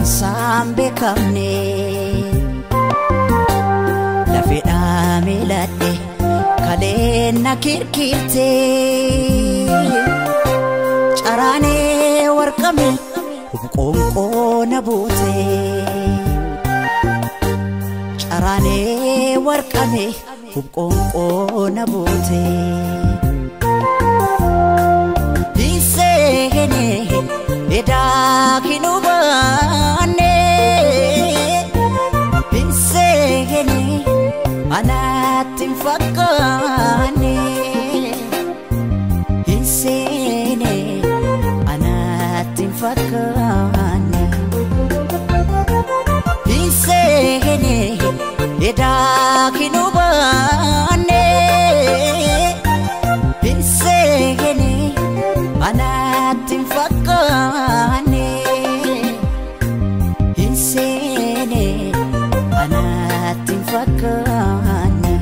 dangaan saambe kamne lafedhaa miiladhe kaleen na kirkirte caraanee warqame qoonqoo na buute caraanee warqame qoonqoo na buute diseene edaa kinubane diseene anatin fakkaane diseene anatin fakkaane diseene edaa kinubane diseene anatin fakkaane diseene anatin fakkaane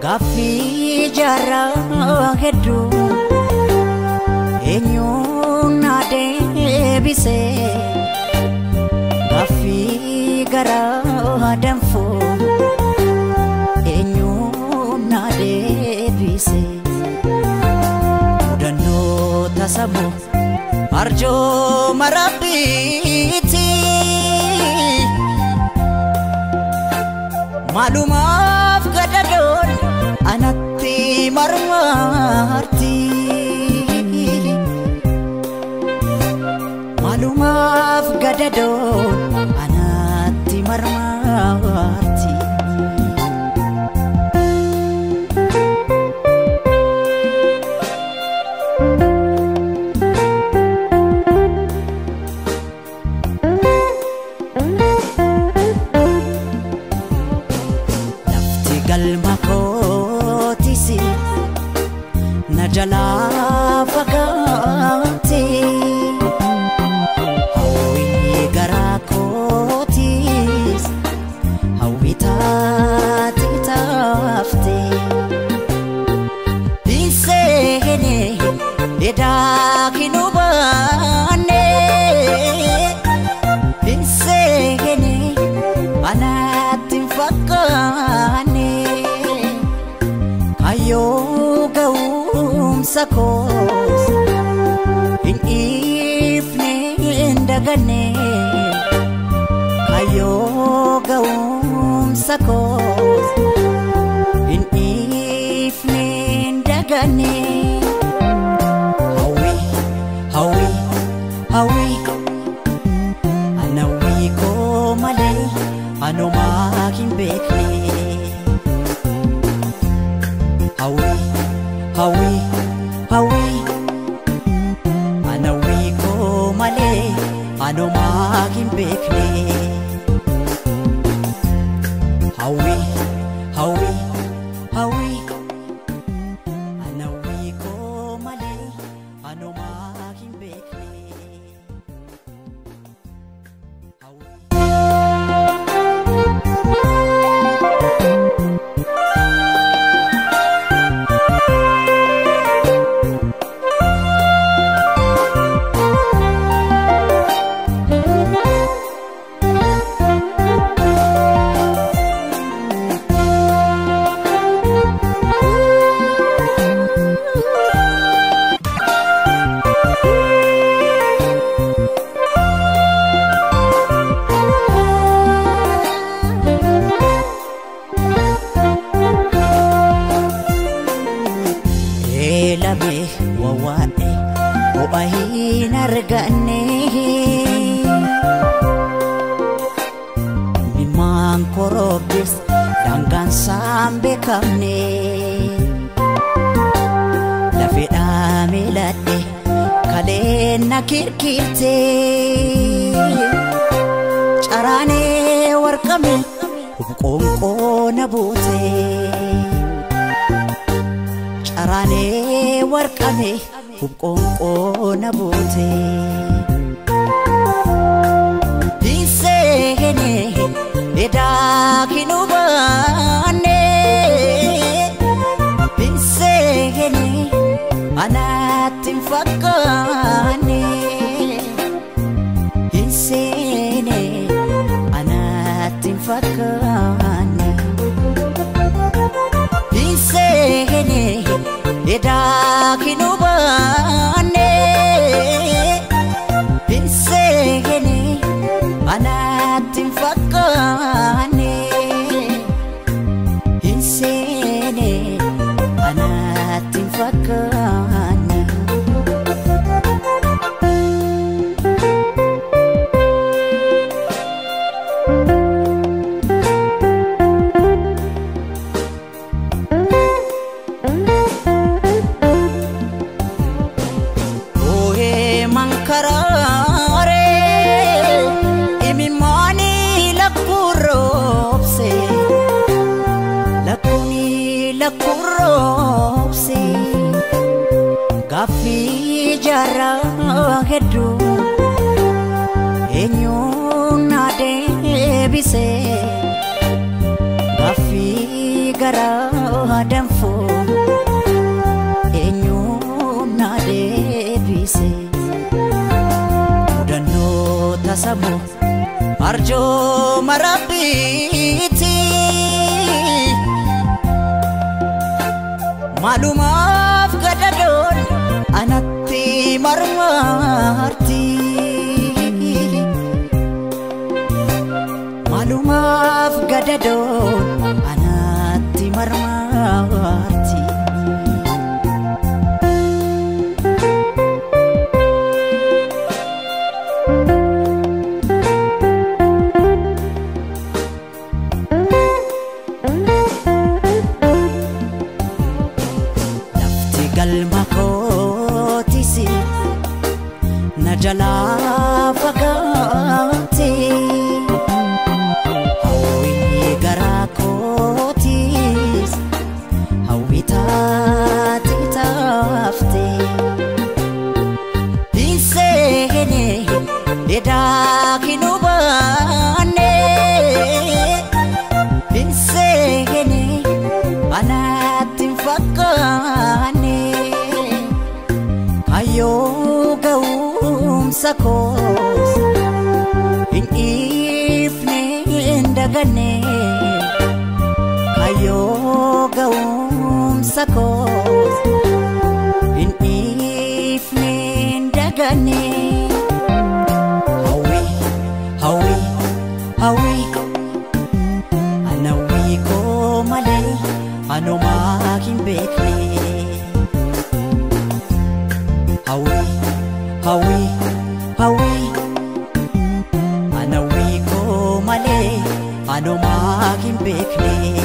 Gaffii jaraa hedduu eenyuun na deebise gaffii garaa danfoo eenyuun na deebise mudannoo tasamoo arjoo marabbiiti maalumaaf gadadoon anatti marmarti maalumaaf gadadoon anatti marmarti galma kootisi na jalaa fagaate hawwii garaa kootis hawwii taate taafte diseene edaa kinubane diseene anatin fakkaane Ayo gaumsa koos hin ifne ndagane Ayo gaumsa koos hin ifne ndagane Hawi hawi hawi anawi ko male anoma kimbekne Hawi, hawi, hawi anawi ko male ano maging bekne Hawi, hawi, hawi anawi ko male ano maging bekne Hawi wawane obahin argane mimang korobis dangan sambe kamne lafedhaa miiladhe kaleen na kirkirte Carane warqame hubqonqoo na buute. Carane warqame hubqonqoo na buute. Hiseene edaa kinubaane. Hiseene anaatin fakkaane. Hiseene anaatin fakkaane. Hiseene edaa kinubaane. Hiseene anaatin fakkaane. Hiseene anaatin fakkaane. Mankarare imimani lakurobse lakuni lakurobse gafi jara hedu enyuna debise gafi gara damfo enyuna debise tasamu arjo marabiti malumaf gadadon anatti marmarti malumaf gadadon anatti marmarti. Galma kotisi najala fagate hawi gara kotis hawi tati tafte. Hiseene edaa kinubaane. Hiseene anaatin fakkaane. Kayo ga'umsa koos hin ifne hin daganne. Kayo ga'umsa koos hin ifne hin daganne. Hawi hawi hawi anawi ko male anuma hin beekne. Hawi hawi hawi anawi ko male anuma hin beekne.